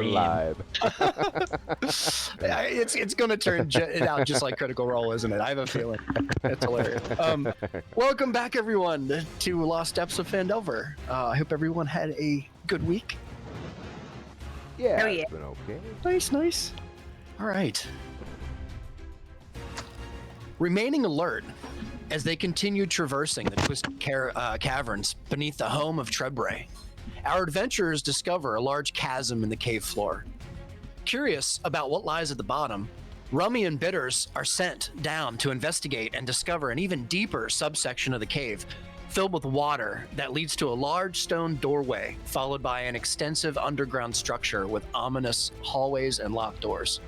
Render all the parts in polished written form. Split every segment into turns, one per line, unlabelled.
dream.
live.
It's going to turn out just like Critical Role, isn't it? I have a feeling. It's hilarious. Welcome back, everyone, to Lost Depths of Phandelver. I hope everyone had a good week.
Yeah,
Oh, yeah.
it's been okay.
Nice. All right. Remaining alert as they continue traversing the twisted caverns beneath the home of Trebray, our adventurers discover a large chasm in the cave floor. Curious about what lies at the bottom, Rummy and Bitters are sent down to investigate and discover an even deeper subsection of the cave, filled with water that leads to a large stone doorway, followed by an extensive underground structure with ominous hallways and locked doors.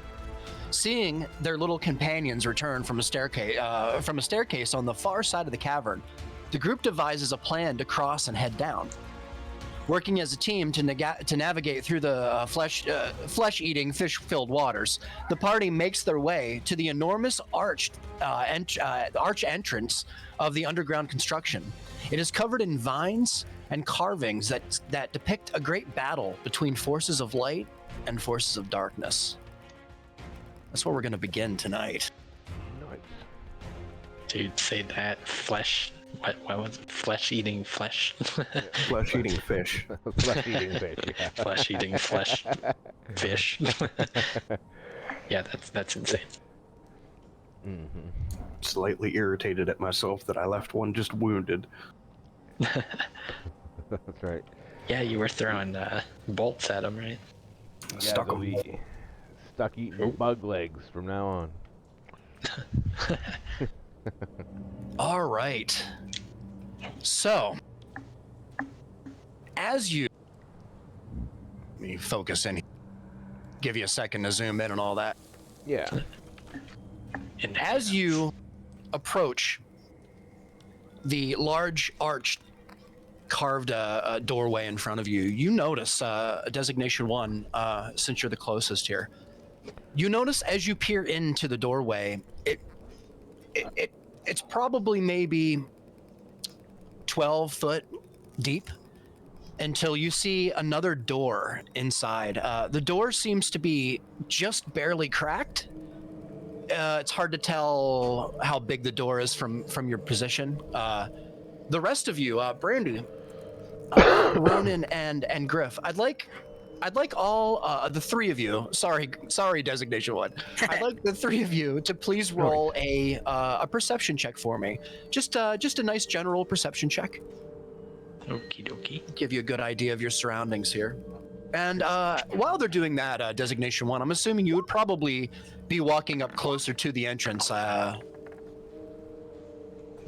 Seeing their little companions return from a staircase on the far side of the cavern, the group devises a plan to cross and head down. Working as a team to navigate through the flesh-eating, fish-filled waters, the party makes their way to the enormous arch entrance of the underground construction. It is covered in vines and carvings that depict a great battle between forces of light and forces of darkness. That's where we're going to begin tonight.
Nice.
Dude, say that. Flesh. What was it? Flesh-eating flesh?
Flesh-eating fish.
Flesh-eating fish, yeah.
Flesh-eating flesh. Fish. Yeah, that's insane.
Mm-hmm.
Slightly irritated at myself that I left one just wounded.
That's right.
Yeah, you were throwing bolts at him, right?
Stuck
they'll
'em.
be stuck eating bug legs from now on.
All right. So, as you... Let me focus in. Give you a second to zoom in and all that.
Yeah.
And
As you approach the large arched carved doorway in front of you, you notice designation 1, since you're the closest here. You notice as you peer into the doorway, it's probably maybe 12 foot deep until you see another door inside. The door seems to be just barely cracked. It's hard to tell how big the door is from your position. The rest of you, Brandy, Ronan, and Griff, I'd like all the three of you. Sorry, designation 1. I'd like the three of you to please roll a perception check for me. Just a nice general perception check.
Okie dokie.
Give you a good idea of your surroundings here. And while they're doing that, designation 1, I'm assuming you would probably be walking up closer to the entrance.
Yeah.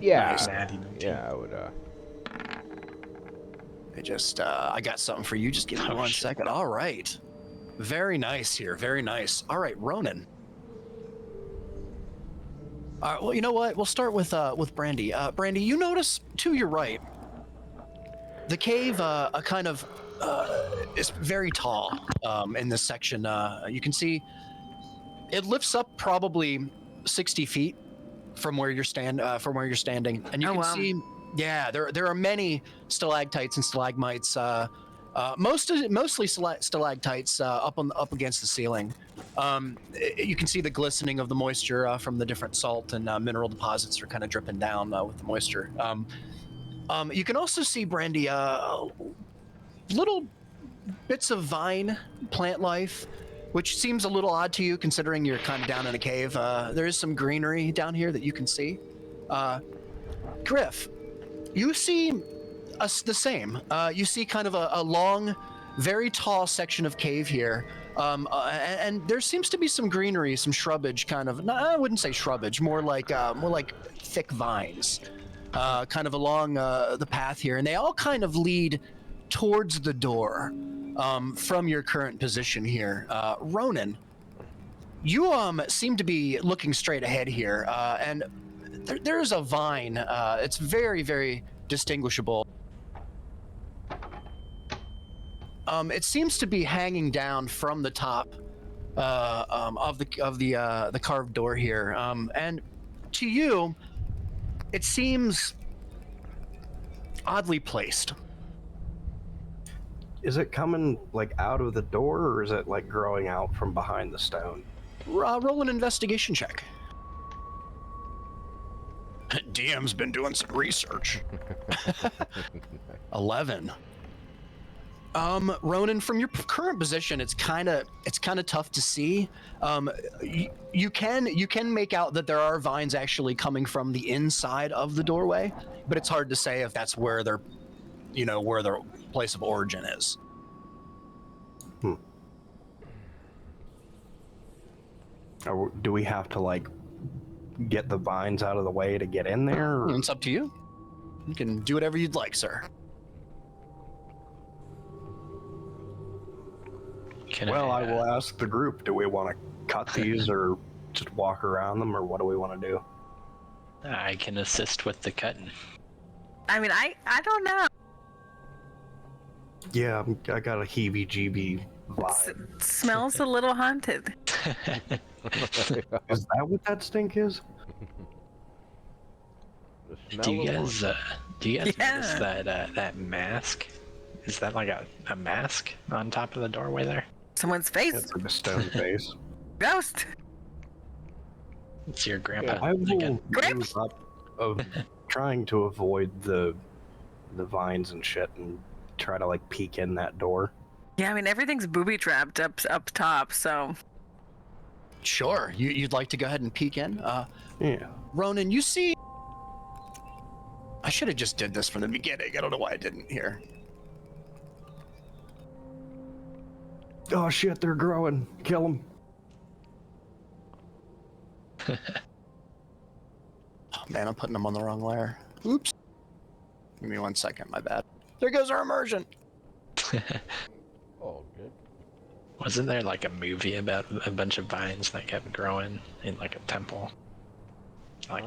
Nice.
Yeah, I would.
I got something for you. Just give me one second. All right. Very nice here. Very nice. All right, Ronan. All right. Well, you know what? We'll start with Brandy. Brandy, you notice to your right, the cave is very tall in this section. You can see it lifts up probably 60 feet from where you're standing, and you can see. Yeah, there are many stalactites and stalagmites, mostly stalactites up against the ceiling. You can see the glistening of the moisture from the different salt and mineral deposits are kind of dripping down with the moisture. You can also see, Brandy, little bits of vine plant life, which seems a little odd to you considering you're kind of down in a cave. There is some greenery down here that you can see. Griff, you see the same. You see kind of a long, very tall section of cave here. And there seems to be some greenery, some shrubbage kind of, no, I wouldn't say shrubbage, more like thick vines, kind of along the path here. And they all kind of lead towards the door from your current position here. Ronan, you seem to be looking straight ahead here, and there's a vine. It's very, very distinguishable. It seems to be hanging down from the top of the carved door here, and to you, it seems oddly placed.
is it coming like out of the door, or is it like growing out from behind the stone?
Roll an investigation check. DM's been doing some research. 11. Ronan, from your current position, it's kind of tough to see. You can make out that there are vines actually coming from the inside of the doorway, but it's hard to say if that's where their place of origin is.
Or do we have to like get the vines out of the way to get in there? Or?
It's up to you. You can do whatever you'd like, sir.
Well, I will ask the group, do we want to cut these or just walk around them, or what do we want to do?
I can assist with the cutting.
I mean, I don't know.
Yeah, I got a heebie-jeebie vibe.
Smells a little haunted.
Is that what that stink is?
Do you guys notice that mask? Is that like a mask on top of the doorway there?
Someone's face.
It's like a stone face.
Ghost.
It's your grandpa
I will
again.
move up of trying to avoid the vines and shit and try to like peek in that door.
Yeah, I mean everything's booby trapped up top, so.
Sure. You'd like to go ahead and peek in?
Yeah.
Ronan, you see. I should have just did this from the beginning. I don't know why I didn't here.
Oh shit, they're growing. Kill them.
Oh, man, I'm putting them on the wrong layer. Oops. Give me 1 second, my bad. There goes our immersion.
Oh, good.
Wasn't there like a movie about a bunch of vines that kept growing in like a temple? Like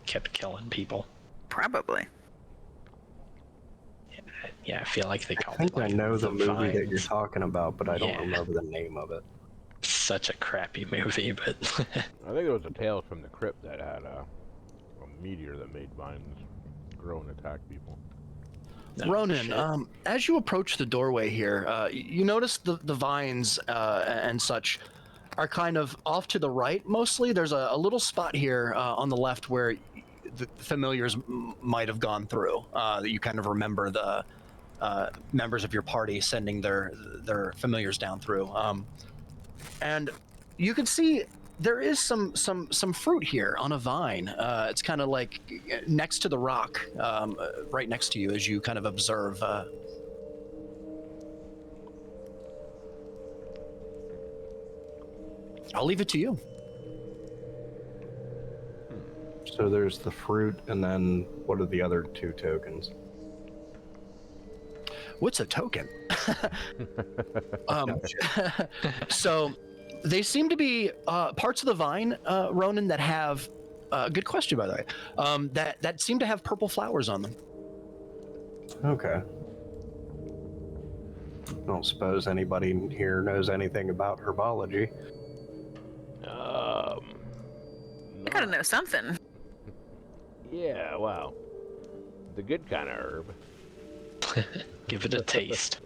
kept killing people.
Probably.
Yeah, I feel like they
I
called
think
it like
I know the movie that you're
Vines.
talking about, but I don't
Yeah.
remember the name of it.
Such a crappy movie, but
I think it was a Tales from the Crypt that had a meteor that made vines grow and attack people.
no,
Ronan,
shit.
as you approach the doorway here, you notice the vines and such are kind of off to the right mostly. There's a little spot here on the left where the familiars might have gone through. That you kind of remember the members of your party sending their familiars down through. And you can see there is some fruit here on a vine. It's kind of like next to the rock, right next to you as you kind of observe. I'll leave it to you.
So there's the fruit, and then what are the other two tokens?
What's a token? So they seem to be parts of the vine, Ronan, that have good question, by the way, that seem to have purple flowers on them.
Okay. Don't suppose anybody here knows anything about herbology.
I gotta know something.
Yeah, well, the good kind of herb.
Give it a taste.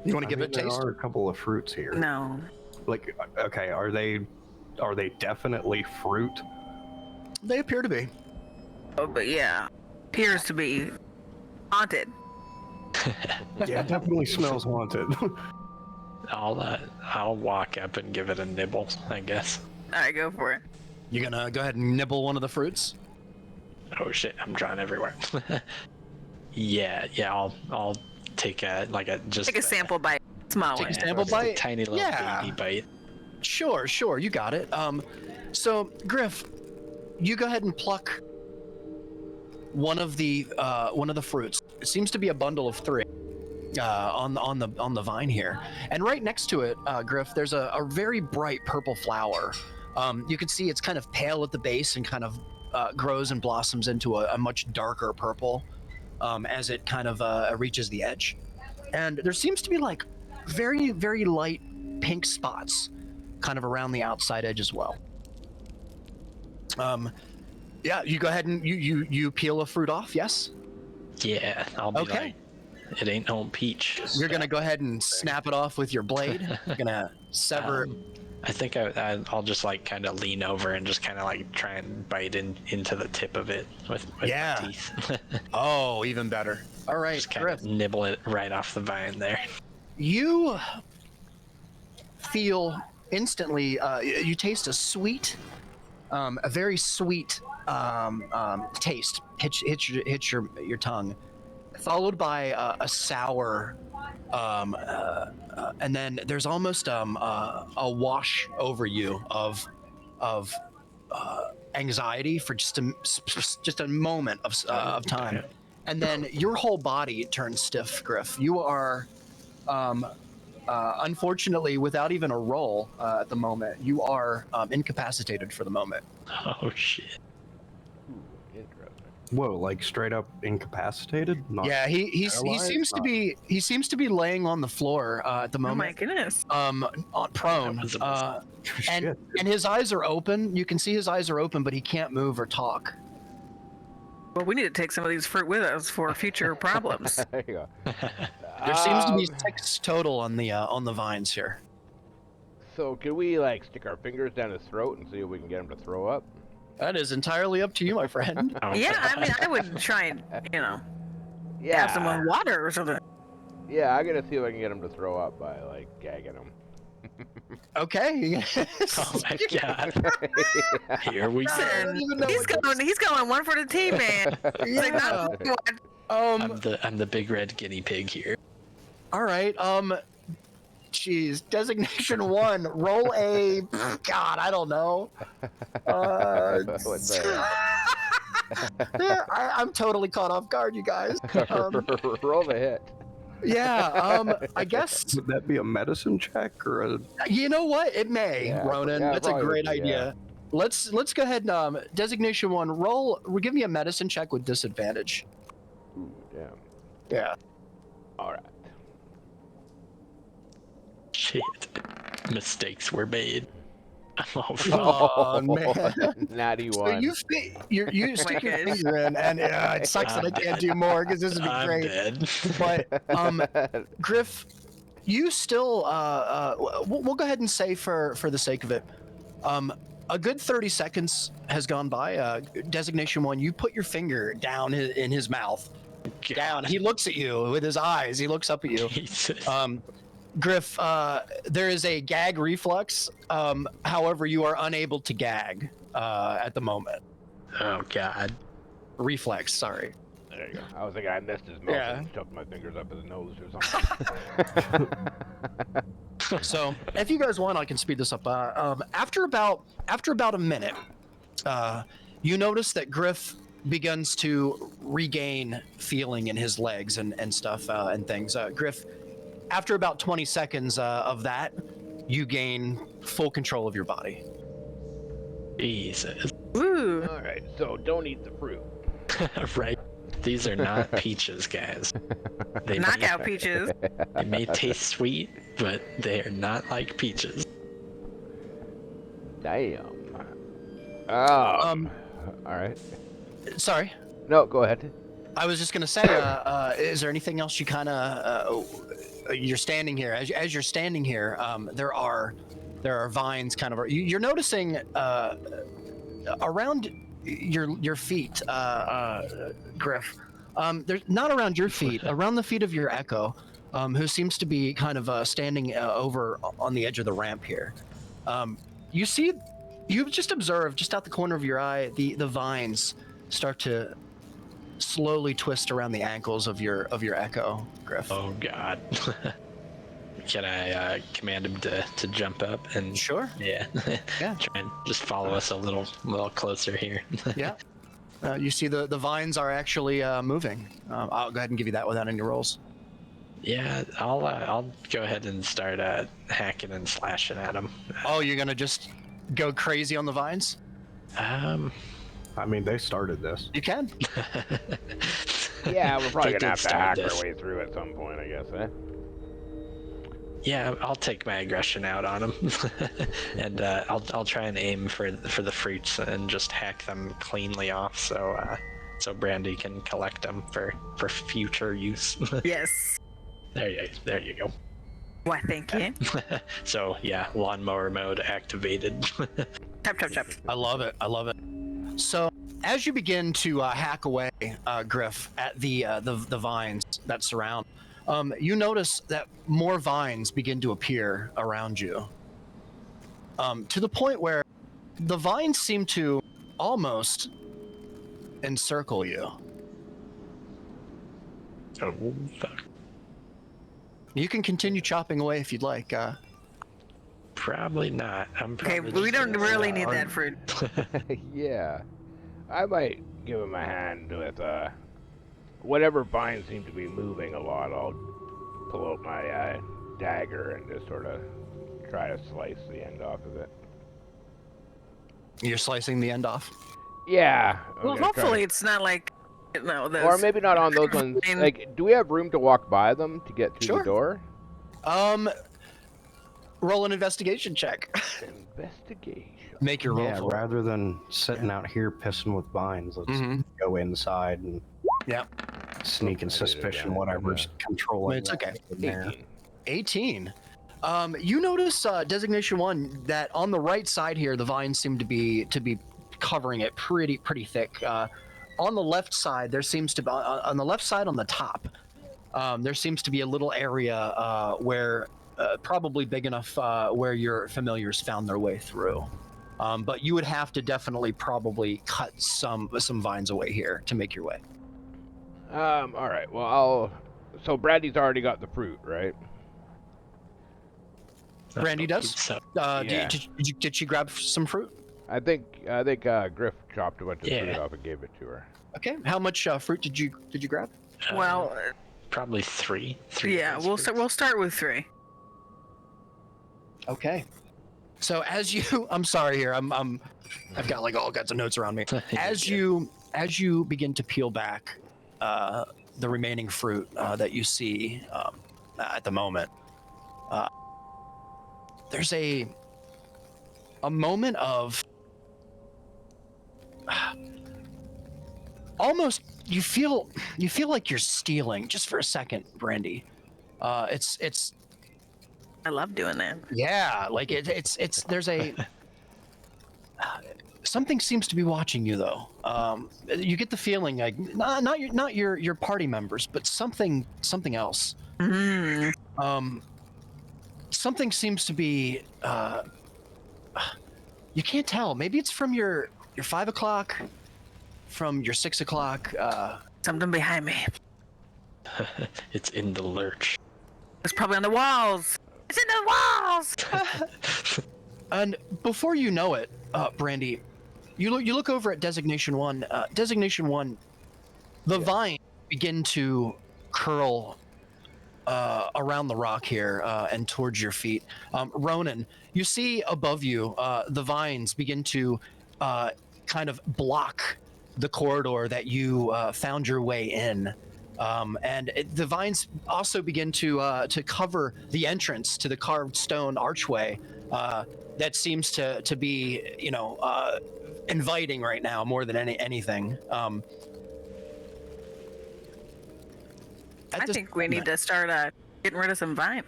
You want to give it a
There
taste?
are a couple of fruits here.
No.
Like, okay, are they definitely fruit?
They appear to be.
Oh, but yeah. Appears to be haunted.
Yeah, it definitely smells haunted.
I'll walk up and give it a nibble, I guess.
Alright, go for it.
You gonna go ahead and nibble one of the fruits?
Oh shit, I'm drawing everywhere. yeah, I'll take
Take a sample bite. Small
Take
one.
a sample bite?
tiny little
Yeah.
baby bite.
Sure, you got it. So Griff, you go ahead and pluck one of the fruits. It seems to be a bundle of 3 on the vine here, and right next to it, Griff, there's a very bright purple flower. You can see it's kind of pale at the base and kind of grows and blossoms into a much darker purple as it kind of reaches the edge. And there seems to be like very, very light pink spots kind of around the outside edge as well. Yeah, you go ahead and you peel a fruit off, yes?
Yeah, I'll be
Okay.
like, it ain't no peach.
You're gonna go ahead and snap it off with your blade. You're gonna sever.
I think I'll just like kind of lean over and just kind of like try and bite into the tip of it with
Yeah.
my teeth.
Oh, even better. All right,
Just kind
Griff.
of nibble it right off the vine there.
You feel instantly. You taste a sweet, a very sweet taste. Hit your tongue, followed by a sour. And then there's almost a wash over you of anxiety for just a moment of time, and then your whole body turns stiff. Griff, you are unfortunately without even a roll at the moment. You are incapacitated for the moment.
Oh shit.
Interesting.
Whoa, like straight up incapacitated? Not
Yeah, he
paralyzed?
seems to be laying on the floor at the
Oh my
moment.
goodness.
Prone.
That was a
And his eyes are open. You can see his eyes are open, but he can't move or talk.
Well, we need to take some of these fruit with us for future problems.
There you go.
There seems to be 6 total on the vines here.
So can we like stick our fingers down his throat and see if we can get him to throw up?
That is entirely up to you, my friend.
Oh,
Yeah, I mean, I would try and,
Yeah.
have some water or something.
Yeah, I gotta see if I can get him to throw up by like gagging him.
Okay.
Oh my god. Here we go.
don't even know
He's going one for the team, man. He's like,
Yeah.
I'm the big red guinea pig here.
All right. Geez. Designation 1. Roll a. God, I don't know.
What's that?
I'm totally caught off guard, you guys.
Roll the hit.
Yeah. I guess.
Would that be a medicine check or a?
You know what? It may,
Yeah,
Ronan.
yeah,
That's a
probably
great
would be,
idea. Let's go ahead and designation 1. Roll. Give me a medicine check with disadvantage.
Ooh, damn.
Yeah.
All right.
Shit. Mistakes were made. Oh,
Oh, man.
Natty
So
one.
you stick your
goodness.
finger in, and it sucks that I can't do more because this would be
I'm
great.
dead.
But Griff, you still we'll go ahead and say for the sake of it, a good 30 seconds has gone by. Designation 1, you put your finger down in his mouth. Down. He looks at you with his eyes. He looks up at you.
Jesus.
Griff, there is a gag reflex. However, you are unable to gag at the moment.
Oh god.
Reflex, sorry.
There you go. I was thinking I missed his mouth
Yeah.
and shoved my fingers up his nose or something.
So, if you guys want, I can speed this up. After about a minute, you notice that Griff begins to regain feeling in his legs and stuff and things. Griff, after about 20 seconds of that, you gain full control of your body.
Jesus.
Woo.
All right, so don't eat the fruit.
Right. These are not peaches, guys. They
Knockout peaches.
They may taste sweet, but they are not like peaches.
Damn. All right.
Sorry,
No, go ahead.
I was just gonna say, is there anything else you kind of you're standing here as you're standing here? There are vines kind of. You're noticing around your feet, Griff. There's not around your feet, around the feet of your echo, who seems to be kind of standing over on the edge of the ramp here. You've just observed just out the corner of your eye the vines start to slowly twist around the ankles of your echo, Griff.
Oh god. Can I command him to jump up and
Sure.
Yeah.
Yeah.
Try and just follow us a little closer here.
Yeah. You see the vines are actually moving. I'll go ahead and give you that without any rolls.
Yeah, I'll go ahead and start hacking and slashing at him.
Oh, you're gonna just go crazy on the vines?
I mean, they started this.
You can.
Yeah, we're probably
They
gonna
did
have to
start
hack
this.
our way through at some point, I guess, eh?
Yeah, I'll take my aggression out on him, and I'll try and aim for the fruits and just hack them cleanly off. So so Brandy can collect them for future use.
Yes.
There you go.
Why, thank you.
So yeah, lawnmower mode activated.
Tap, tap, tap.
I love it. I love it. So as you begin to hack away, Griff, at the vines that surround, you notice that more vines begin to appear around you. To the point where the vines seem to almost encircle you.
Oh fuck.
You can continue chopping away if you'd like.
Probably not. I'm
Okay,
probably
we
just
don't
gonna
really
sit
need
down.
that fruit.
Yeah. I might give him a hand with whatever vines seem to be moving a lot. I'll pull out my dagger and just sort of try to slice the end off of it.
You're slicing the end off.
Yeah. I'm
Well,
gonna try
hopefully
to-
it's not like, those.
Or maybe not on those ones.
I mean-
Like, do we have room to walk by them to get through
Sure.
the door?
Roll an investigation check.
Investigation.
Make your roll.
Yeah,
for it.
rather than sitting out here pissing with vines, let's
Mhm.
go inside and
Yeah.
sneak and
I did it
suspicion
again,
whatever's
yeah.
controlling.
It's okay.
in there.
18.
18. You notice designation 1 that on the right side here, the vines seem to be covering it pretty thick. On the left side, there seems to be on the left side on the top. There seems to be a little area where probably big enough where your familiars found their way through. But you would have to definitely probably cut some vines away here to make your way.
All right. Well, So Brandy's already got the fruit, right?
Brandy does.
So,
Yeah.
Did she grab some fruit?
I think Griff chopped a bunch of fruit
Yeah.
off and gave it to her.
Okay. How much fruit did you grab?
Well,
probably three.
yeah, we'll start with 3.
Okay. So as you, I'm sorry here, I've got like all kinds of notes around me. As you begin to peel back the remaining fruit that you see at the moment, there's a moment of almost you feel like you're stealing just for a second, Brandy. It's
I love doing that.
yeah, like it's there's a something seems to be watching you though. You get the feeling like not your party members, but something else.
Mm.
Something seems to be you can't tell. Maybe it's from your 5 o'clock, from your 6 o'clock.
Something behind me.
It's in the lurch.
It's probably on the walls. It's in the walls.
And before you know it, Brandy, you look over at Designation 1. Designation 1, the vines begin to curl around the rock here and towards your feet. Ronan, you see above you the vines begin to kind of block the corridor that you found your way in. The vines also begin to cover the entrance to the carved stone archway that seems to be, inviting right now more than anything.
I think we need to start getting rid of some vine.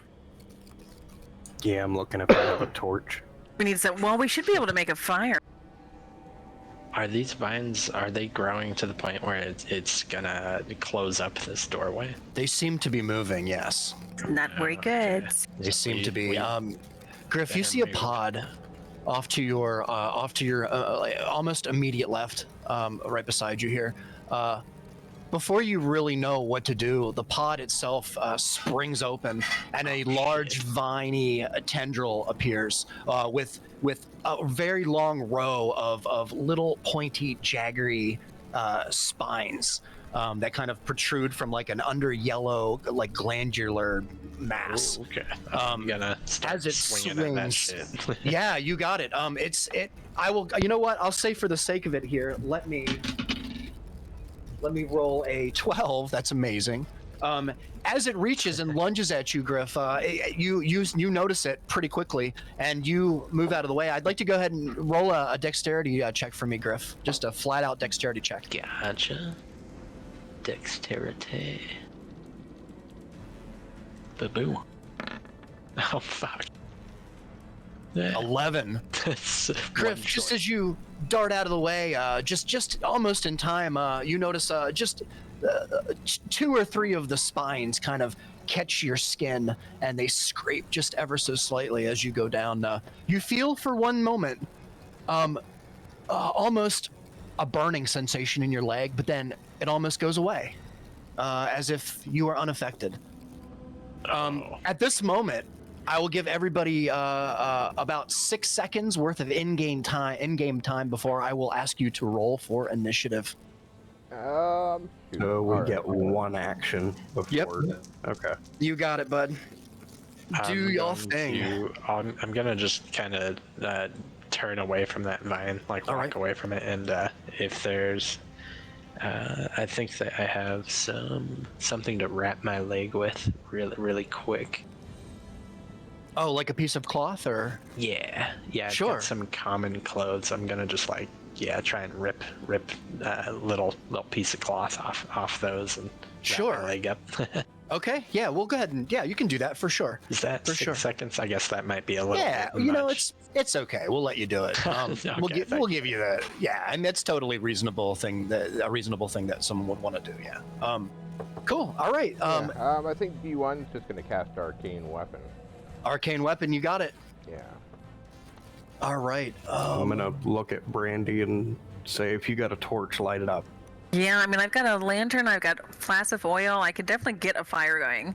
Yeah, I'm looking if I have a torch.
We need some. Well, we should be able to make a fire.
Are these vines, are they growing to the point where it's gonna close up this doorway?
They seem to be moving, yes.
Not very
Okay.
good.
They seem to be.
we
Griff, you
better
see a
move.
pod off to your almost immediate left, right beside you here. Before you really know what to do, the pod itself springs open, and a large viney tendril appears with a very long row of little pointy, jaggery spines that kind of protrude from like an under yellow, like glandular mass.
Ooh, okay. I'm gonna start
as it
swinging at that
swings.
shit.
Yeah, you got it. I will. You know what? I'll say for the sake of it here, let me roll a 12. That's amazing. As it reaches and lunges at you, Griff, you notice it pretty quickly, and you move out of the way. I'd like to go ahead and roll a dexterity check for me, Griff. Just a flat-out dexterity check.
Gotcha. Dexterity. Boo-boo. Oh, fuck.
11. Griff, just as you dart out of the way, just almost in time, you notice just 2 or 3 of the spines kind of catch your skin, and they scrape just ever so slightly as you go down. You feel for one moment almost a burning sensation in your leg, but then it almost goes away, as if you are unaffected. At this moment, I will give everybody about 6 seconds worth of in-game time before I will ask you to roll for initiative.
So we get one action before.
Yep.
Okay.
You got it, bud. Do your thing.
I'm gonna just kind of turn away from that vine, like walk away from it, and if there's, I think that I have something to wrap my leg with, really quick.
Oh, like a piece of cloth, or?
Yeah. I've
Sure.
got some common clothes. I'm gonna just try and rip a little piece of cloth off those and
Sure.
wrap my leg up.
Okay, yeah, we'll go ahead and you can do that for sure.
Is that
For
6
sure.
seconds? I guess that might be a little.
Yeah,
bit
you know,
much.
it's okay. We'll let you do it. We'll give you that. Yeah, and that's totally reasonable thing. A reasonable thing that someone would want to do. Yeah. Cool. All right.
I think B1's just gonna cast Arcane Weapon.
Arcane weapon. You got it.
Yeah.
All right.
I'm gonna look at Brandy and say, if you got a torch, light it up.
Yeah, I mean, I've got a lantern, I've got flasks of oil. I could definitely get a fire going.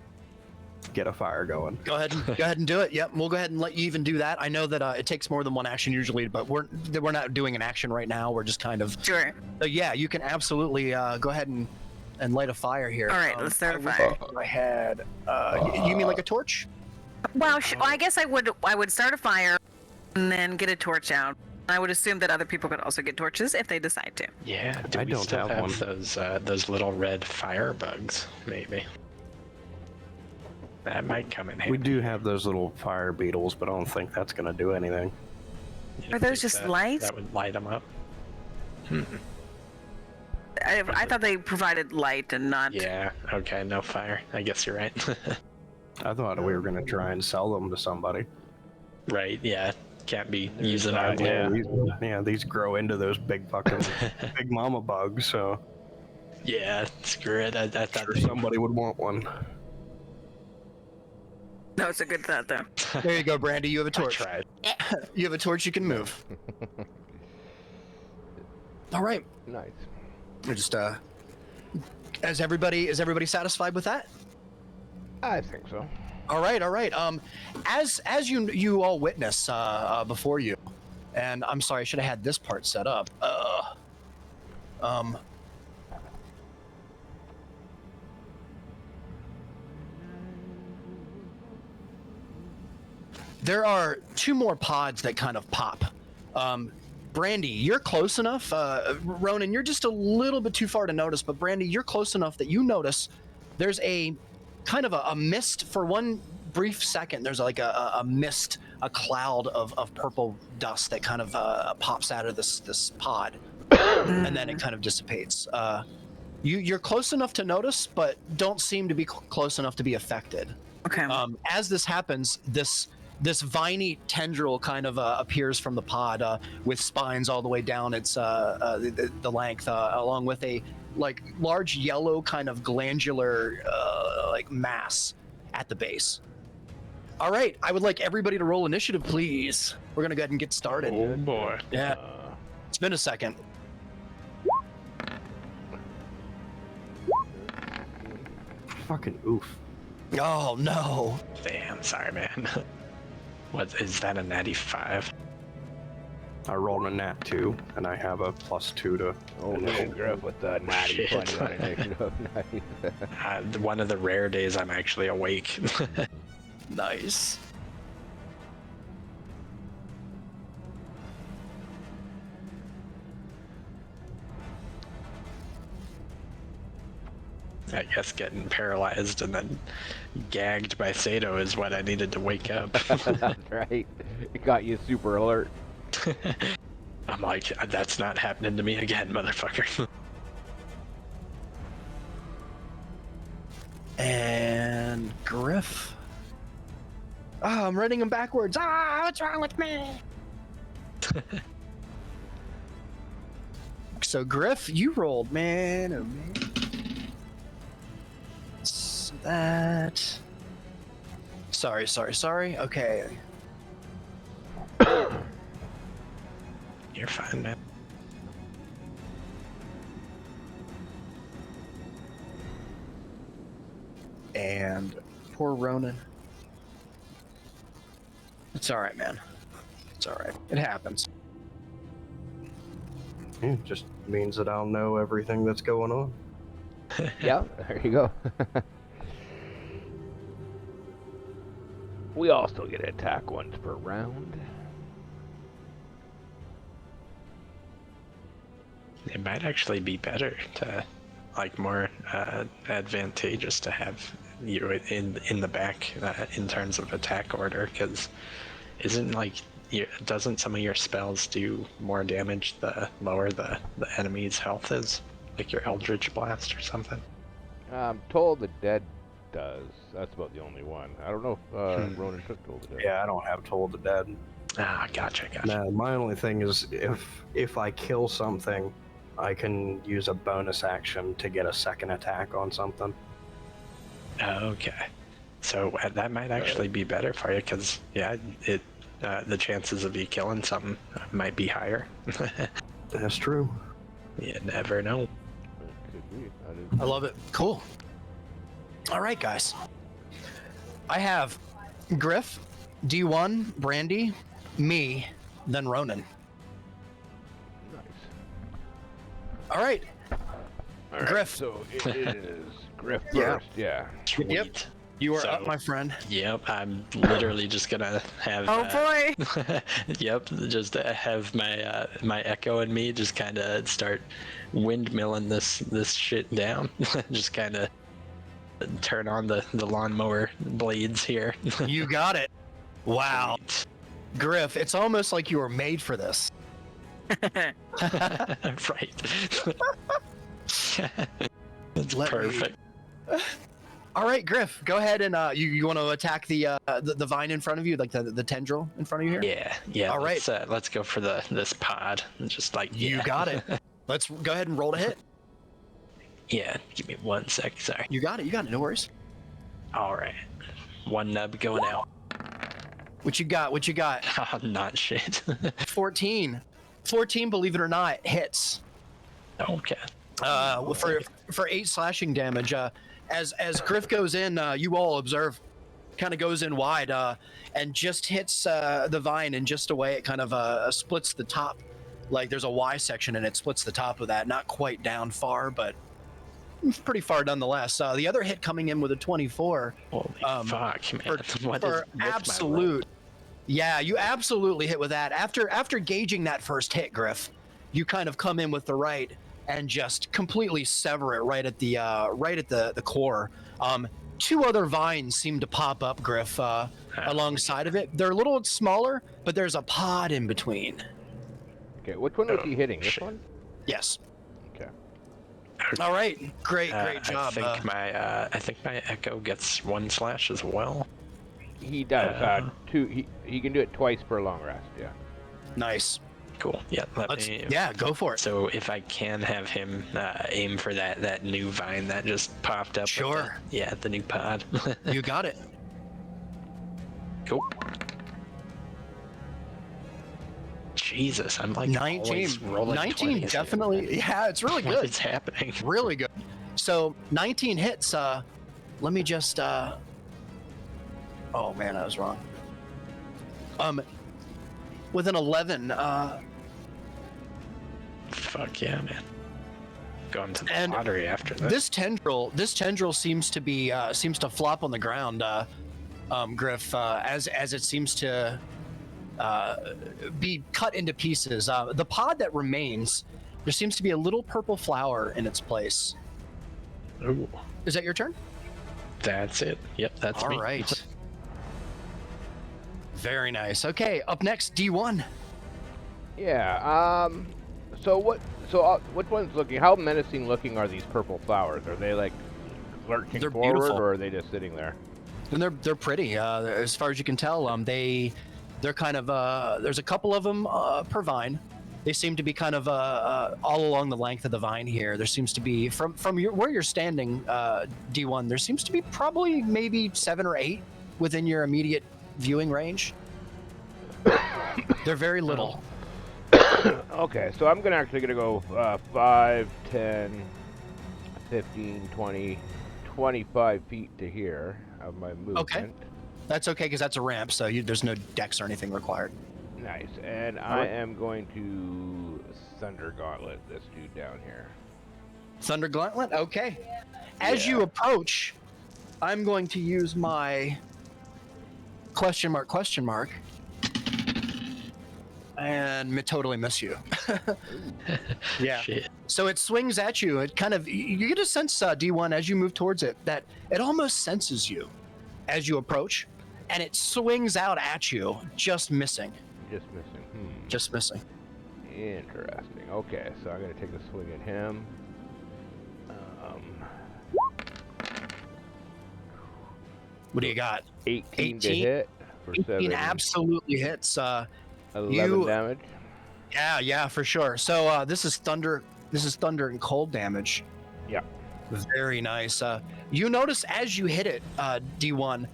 Get a fire going.
Go ahead and do it. Yep, we'll go ahead and let you even do that. I know that it takes more than one action usually, but we're not doing an action right now. We're just kind of.
Sure.
Yeah, you can absolutely go ahead and light a fire here.
All right, let's start a fire.
I had. You mean like a torch?
Well, I guess I would start a fire and then get a torch out. I would assume that other people could also get torches if they decide to.
Yeah,
I
we
don't
still
have one.
those little red fire bugs? Maybe that might come in handy.
We do have those little fire beetles, but I don't think that's gonna do anything.
You
Are
think
those just lights?
That would light them up.
I thought they provided light and not.
Yeah. Okay. No fire. I guess you're right.
I thought we were gonna try and sell them to somebody.
Right. Yeah. Can't be using our
Yeah, these grow into those big fucking big mama bugs, so
Yeah. Screw it. I thought
sure somebody would want one.
No, it's a good thought though.
There you go, Brandy. You have a torch.
I tried.
You have a torch. You can move. All right.
Nice.
We're just is everybody satisfied with that?
I think so.
All right. As you all witness before you, and I'm sorry, I should have had this part set up. There are 2 more pods that kind of pop. Brandy, you're close enough. Ronan, you're just a little bit too far to notice, but Brandy, you're close enough that you notice there's a kind of a mist for one brief second. There's like a mist, a cloud of purple dust that kind of pops out of this pod, and then it kind of dissipates. You're close enough to notice, but don't seem to be close enough to be affected.
Okay.
As this happens, this viney tendril kind of appears from the pod with spines all the way down its the length, along with a large yellow kind of glandular mass at the base. All right, I would like everybody to roll initiative, please. We're gonna go ahead and get started.
Oh boy.
Yeah, it's been a second.
Fucking oof.
Oh no.
Damn. Sorry, man. What is that? A natty 5?
I rolled a nat 2, and I have a +2 to.
Oh, Griff with the natty
Shit.
20 on initiative. Nice.
One of the rare days I'm actually awake.
Nice.
I guess getting paralyzed and then gagged by Sato is what I needed to wake up.
That's right. It got you super alert.
I'm like, that's not happening to me again, motherfucker.
And Griff. Oh, I'm running him backwards. Ah, what's wrong with me? So Griff, you rolled, man. Oh man. So that. Sorry. Okay.
You're fine, man.
And poor Ronan. It's all right, man. It's all right. It happens.
Yeah, just means that I'll know everything that's going on.
Yeah, there you go. We all still get an attack once per round.
It might actually be better to, like, more advantageous to have you in the back in terms of attack order, because isn't like doesn't some of your spells do more damage the lower the enemy's health is, like your Eldritch Blast or something?
I'm told the dead does. That's about the only one. I don't know if Ronan took Toll the Dead.
Yeah, I don't have Toll the Dead.
Ah, gotcha.
No, my only thing is if I kill something, I can use a bonus action to get a second attack on something.
Okay, so that might actually be better for you, because yeah, the chances of you killing something might be higher.
That's true.
You never know.
It could be.
I love it. Cool. All right, guys. I have Griff, D1, Brandy, me, then Ronan.
Nice.
All right.
All right,
Griff.
so it is Griff
Yeah.
first. Yeah.
Sweet.
Yep. You are
So-
up, my friend.
Yep, I'm literally just gonna have.
Oh boy!
Yep, just have my my Echo and me just kind of start windmilling this shit down. Just kind of turn on the lawnmower blades here.
You got it. Wow.
Sweet.
Griff, it's almost like you were made for this.
Right. It's
Let me-
perfect.
All right, Griff, go ahead and you want to attack the vine in front of you, like the tendril in front of you here?
Yeah.
All right.
Let's go for this pod. Just like
You got it. Let's go ahead and roll to hit.
Yeah, give me 1 sec. Sorry.
You got it. No worries.
All right. One nub going out.
What you got?
Oh, not shit.
14. 14, believe it or not, hits.
Okay.
For 8 slashing damage. As Griff goes in, you all observe, kind of goes in wide, and just hits the vine in just a way it kind of splits the top. Like there's a Y section and it splits the top of that. Not quite down far, but pretty far nonetheless. The other hit coming in with a 24.
Holy fuck, man. What
For
is with my
absolute. Yeah, you absolutely hit with that. After gauging that first hit, Griff, you kind of come in with the right and just completely sever it right at the core. 2 other vines seem to pop up, Griff, alongside of it. They're a little smaller, but there's a pod in between.
Okay, which one was he hitting? This one?
Yes.
Okay.
All right. Great job.
I think my Echo gets 1 slash as well.
He does. 2. He can do it twice per long rest. Yeah.
Nice.
Cool. Yeah.
Yeah, go for it.
So if I can have him aim for that new vine that just popped up.
Sure.
The new pod.
You got it.
Cool. Jesus, I'm like
19.
always rolling
19
20s
definitely.
here.
Yeah, it's really
What
good.
is happening?
Really good. So 19 hits. Let me just. Oh man, I was wrong. With an 11.
Fuck yeah, man. Going to the
And
lottery after this.
This tendril seems to flop on the ground, Griff, as it seems to be cut into pieces. The pod that remains, there seems to be a little purple flower in its place.
Ooh.
Is that your turn?
That's it. Yep, that's
All
me.
right. Very nice. Okay, up next, D1.
Yeah. So what? So which one's looking? How menacing looking are these purple flowers? Are they like lurching
They're
forward,
beautiful.
or are they just sitting there?
And they're pretty. As far as you can tell, they're kind of there's a couple of them per vine. They seem to be kind of all along the length of the vine here. There seems to be from where you're standing, D1. There seems to be probably maybe 7 or 8 within your immediate viewing range. They're very little.
Okay, so I'm actually gonna go 5, 10, 15, 20, 25 feet to here of my movement.
Okay. That's okay because that's a ramp, so there's no dex or anything required.
Nice. And I am going to Thunder Gauntlet this dude down here.
Thunder Gauntlet? Okay. As
Yeah.
you approach, I'm going to use my question mark, and totally miss you. Yeah.
Shit.
So it swings at you. It kind of, you get a sense, D1, as you move towards it, that it almost senses you as you approach, and it swings out at you, just missing.
Just missing.
Just missing.
Interesting. Okay, so I'm gonna take a swing at him.
What do you got?
18 to
18?
hit for
18
7.
absolutely hits.
11 damage.
Yeah, for sure. So this is thunder and cold damage.
Yeah.
Very nice. You notice as you hit it, D1,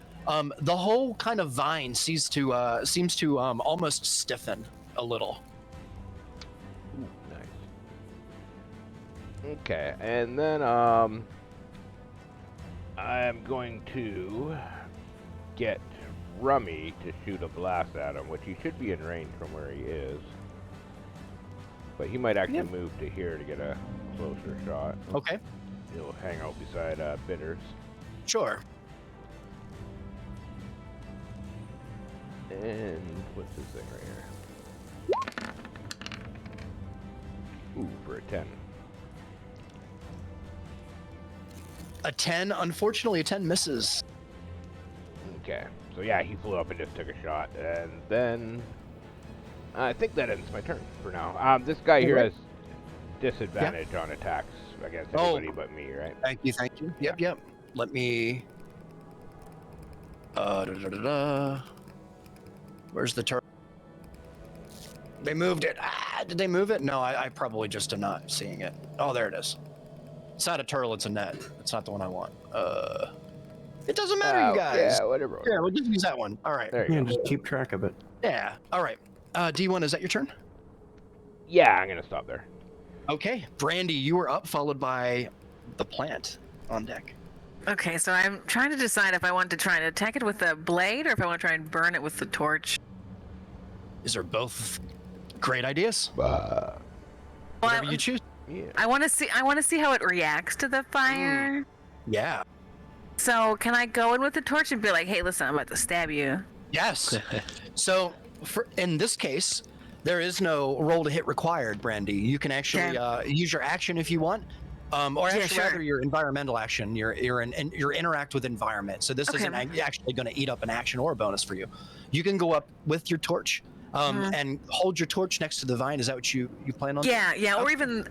the whole kind of vine seems to almost stiffen a little.
Ooh, nice. Okay, and then I'm going to get Rummy to shoot a blast at him, which he should be in range from where he is. But he might actually move to here to get a closer shot.
Okay.
He'll hang out beside Bitters.
Sure.
And what's this thing right here? Ooh, for a 10.
A 10. Unfortunately, a 10 misses.
Okay. So yeah, he flew up and just took a shot, and then I think that ends my turn for now. This guy here has disadvantage on attacks against anybody but me, right?
Thank you. Yep. Let me. Where's the turtle? They moved it. Did they move it? No, I probably just am not seeing it. Oh, there it is. It's not a turtle, it's a net. It's not the one I want. It doesn't matter, you guys.
Yeah, whatever.
Yeah, we'll just use that one. All right.
There you
Yeah,
go.
just keep track of it.
Yeah. All right. D1, is that your turn?
Yeah, I'm gonna stop there.
Okay. Brandy, you are up, followed by the plant on deck.
Okay, so I'm trying to decide if I want to try and attack it with a blade or if I want to try and burn it with the torch.
These are both great ideas.
Well,
Whatever you choose.
yeah.
I want to see how it reacts to the fire.
Yeah.
So can I go in with the torch and be like, "Hey, listen, I'm about to stab you."
Yes. So, in this case, there is no roll to hit required, Brandy. You can actually use your action if you want, or actually rather your environmental action. Your interact with environment. So this isn't actually going to eat up an action or a bonus for you. You can go up with your torch and hold your torch next to the vine. Is that what you plan on?
Yeah, or even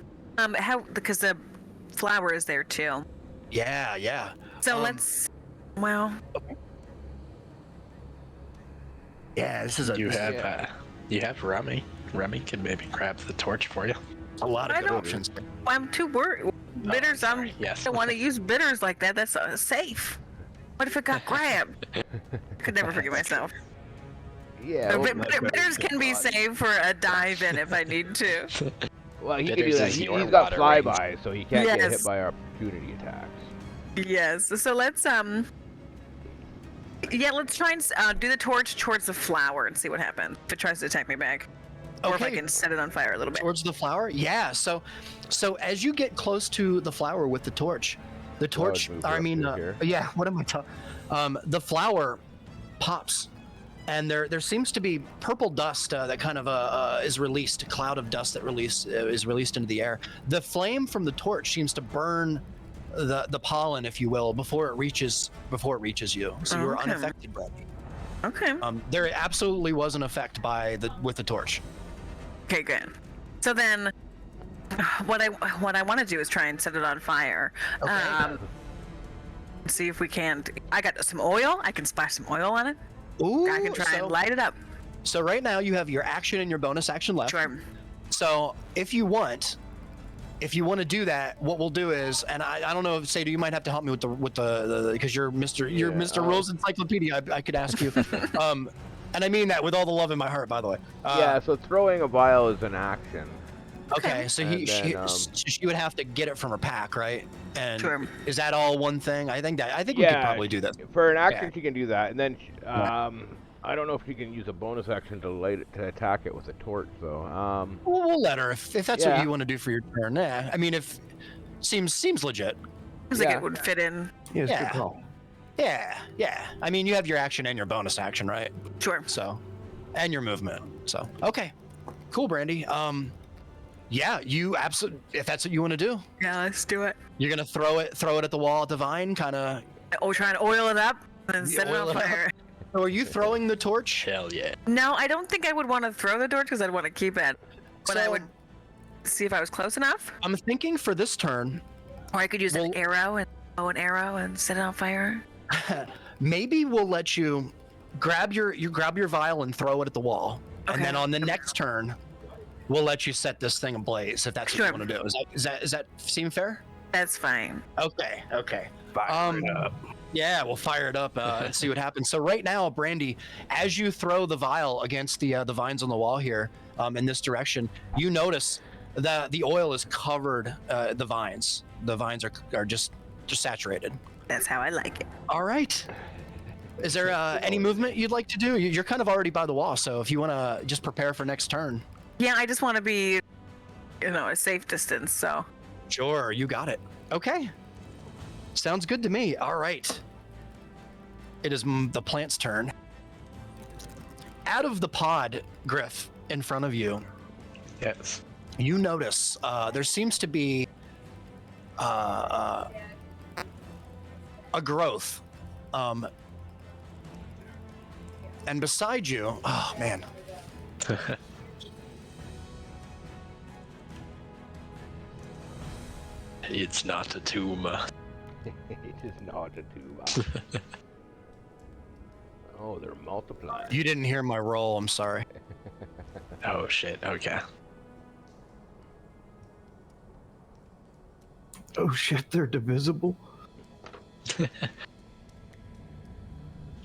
because the flower is there too.
Yeah.
So let's. Well.
Yeah, this is
You have Rummy. Rummy can maybe grab the torch for you.
a lot of
I
good
don't-
options.
I'm too worried. Bitters.
Yes.
I don't want to use bitters like that. That's safe. What if it got grabbed? I could never forgive myself.
Yeah.
But
well,
bitters can be saved for a dive in if I need to.
well, he can
Bitters
do that.
is
He's
your
got
water range.
flyby, so he can't get hit
Yes.
by opportunity attacks.
Yes. So let's let's try and do the torch towards the flower and see what happens if it tries to attack me back, or if I
Okay.
can set it on fire a little bit.
Towards the flower? Yeah. So as you get close to the flower with the torch,
move
I
up
mean,
to here.
yeah. What am I talking? The flower pops, and there seems to be purple dust that kind of is released, a cloud of dust that is released into the air. The flame from the torch seems to burn the pollen, if you will, before it reaches you. So you were
Okay.
unaffected, Brandy.
Okay.
There absolutely was an effect with the torch.
Okay, good. So then, what I want to do is try and set it on fire.
Okay.
See if we can. I got some oil. I can splash some oil on it.
Ooh,
I can try
so,
and light it up.
so right now you have your action and your bonus action left.
Sure.
So if you want to do that, what we'll do is, and I don't know if Sadie, you might have to help me with the because you're Mr. Rules Encyclopedia. I could ask you. And I mean that with all the love in my heart, by the way.
Yeah, so throwing a vial is an action.
Okay, so
And then,
she would have to get it from her pack, right? And
Sure.
is that all one thing? I think we could probably do that.
For an action,
Yeah.
she can do that, and then I don't know if she can use a bonus action to attack it with a torch, though.
We'll let her if that's
Yeah.
what you want to do for your turn. Yeah, I mean, if seems legit.
Seems like it would fit in.
Yeah, it's
Yeah.
good call.
Yeah. I mean, you have your action and your bonus action, right?
Sure.
So, and your movement. So, okay, cool, Brandy. Yeah, you absolutely. If that's what you want to do,
Yeah, let's do it.
you're gonna throw it at the wall at the vine, kind of.
Oh, try and oil it up and then set it
oil
on
it up.
fire.
So, are you throwing the torch?
Hell yeah.
No, I don't think I would want to throw the torch because I'd want to keep it. But I
So-
would see if I was close enough,
I'm thinking for this turn,
or I could use an
Well-
arrow and bow an arrow and set it on fire.
maybe we'll let you grab your vial and throw it at the wall, and
Okay.
then on the next turn, we'll let you set this thing ablaze if that's what
Sure.
you want to do. Is that seem fair?
That's fine.
Okay.
Fire it up.
Yeah, we'll fire it up and see what happens. So right now, Brandy, as you throw the vial against the vines on the wall here, in this direction, you notice that the oil is covered the vines. The vines are just saturated.
That's how I like it.
All right. Is there any movement you'd like to do? You're kind of already by the wall, so if you want to just prepare for next turn.
Yeah, I just want to be, a safe distance. So
Sure, you got it. Okay. Sounds good to me. All right. It is the plant's turn. Out of the pod, Griff, in front of you,
Yes.
you notice there seems to be a growth. And beside you, oh man.
It's not a tomb.
It is not a tube. Oh, they're multiplying.
You didn't hear my roll, I'm sorry.
Oh shit, okay.
Oh shit, they're divisible.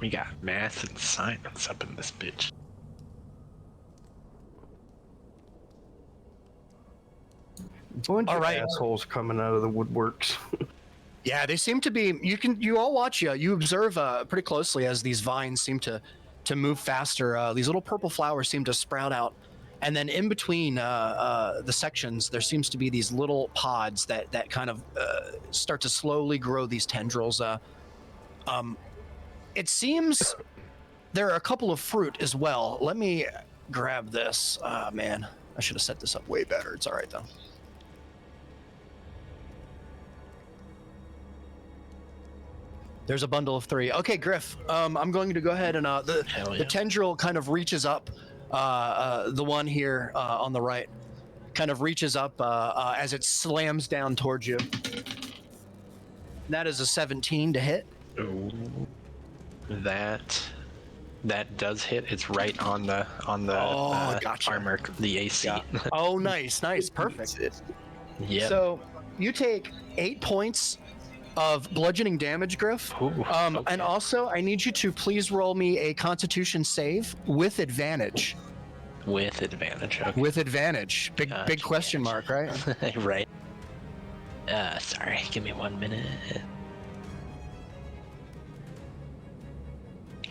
We got math and science up in this bitch.
Bunch
All
of
right.
assholes coming out of the woodworks.
Yeah, they seem to be. You all watch. You observe pretty closely as these vines seem to move faster. These little purple flowers seem to sprout out, and then in between the sections, there seems to be these little pods that kind of start to slowly grow these tendrils. It seems there are a couple of fruit as well. Let me grab this. Man, I should have set this up way better. It's all right though. There's a bundle of 3. Okay, Griff. I'm going to go ahead and
Hell
the
yeah.
tendril kind of reaches up. The one here on the right kind of reaches up as it slams down towards you. That is a 17 to hit.
Ooh. That does hit. It's right on the
Gotcha.
armor, the AC.
Yeah. Oh, nice, perfect.
Yep.
So you take 8 points of bludgeoning damage, Griff.
Ooh,
And
okay.
also, I need you to please roll me a Constitution save with advantage.
With advantage. Okay.
With advantage. Big
Gotcha.
question mark, right?
Right. Sorry. Give me 1 minute.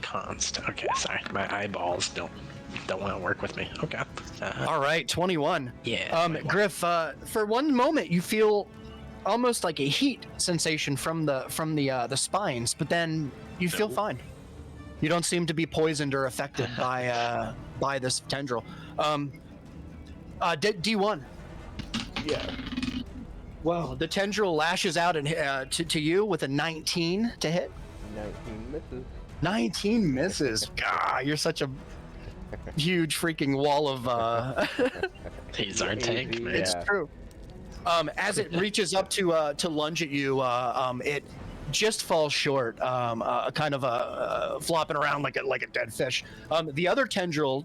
Const. Okay, sorry. My eyeballs don't want to work with me. Okay.
All right, 21.
Yeah. 21.
Griff, for one moment you feel almost like a heat sensation from the spines, but then you feel fine. You don't seem to be poisoned or affected by this tendril. D1.
Yeah.
Well, the tendril lashes out and to you with a 19 to hit.
19 misses.
19 misses. God, you're such a huge freaking wall of.
He's our tank, man.
It's true. As it reaches up to lunge at you, it just falls short, kind of flopping around like a dead fish. The other tendril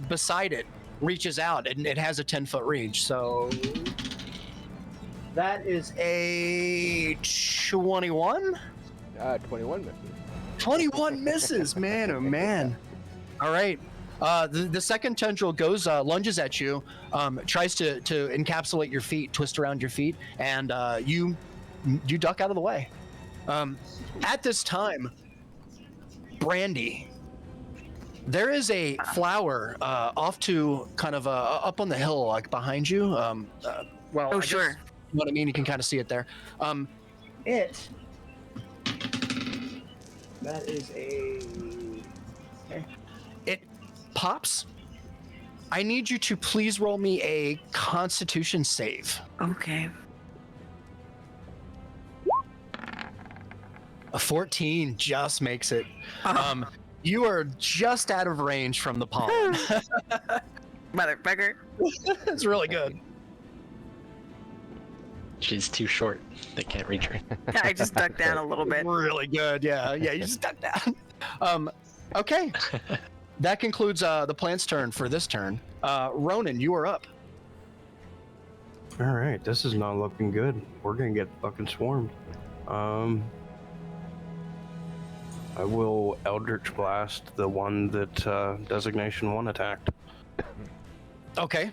beside it reaches out, and it has a 10-foot reach. So that is a 21.
21 misses.
21 misses, man, oh man. All right. The second tendril goes, lunges at you, tries to encapsulate your feet, twist around your feet, and you duck out of the way. At this time, Brandy, there is a flower off to kind of up on the hill, like behind you. Well,
Oh,
I guess,
sure.
you know what I mean? You can kind of see it there. That is it pops. I need you to please roll me a Constitution save.
Okay.
A 14 just makes it. You are just out of range from the pollen.
Motherfucker.
It's really good.
She's too short. They can't reach her.
I just ducked down a little bit.
Really good. Yeah, you just ducked down. Okay. That concludes the plant's turn for this turn. Ronan, you are up.
All right, this is not looking good. We're gonna get fucking swarmed. I will Eldritch Blast the one that Designation 1 attacked.
Okay.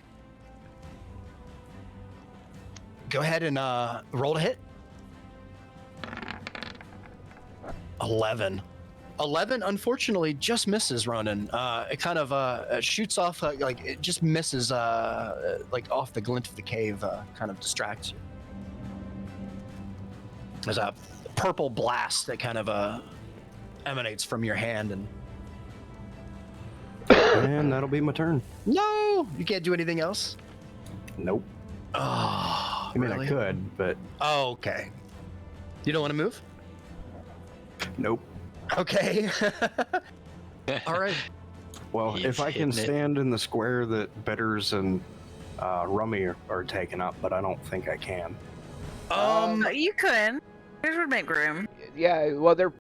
Go ahead and roll to hit. 11. 11, unfortunately, just misses, Ronan. It kind of shoots off, like it just misses, like off the glint of the cave, kind of distracts you. There's a purple blast that kind of emanates from your hand, and
And that'll be my turn.
no, you can't do anything else.
Nope.
Oh,
I mean,
really?
I could, but
Oh, okay. You don't want to move?
nope.
Okay. All right.
Well,
He's
if I can
hitting it.
stand in the square that Bitters and Rummy are taking up, but I don't think I can.
You could. Yours would make room.
Yeah, well, they're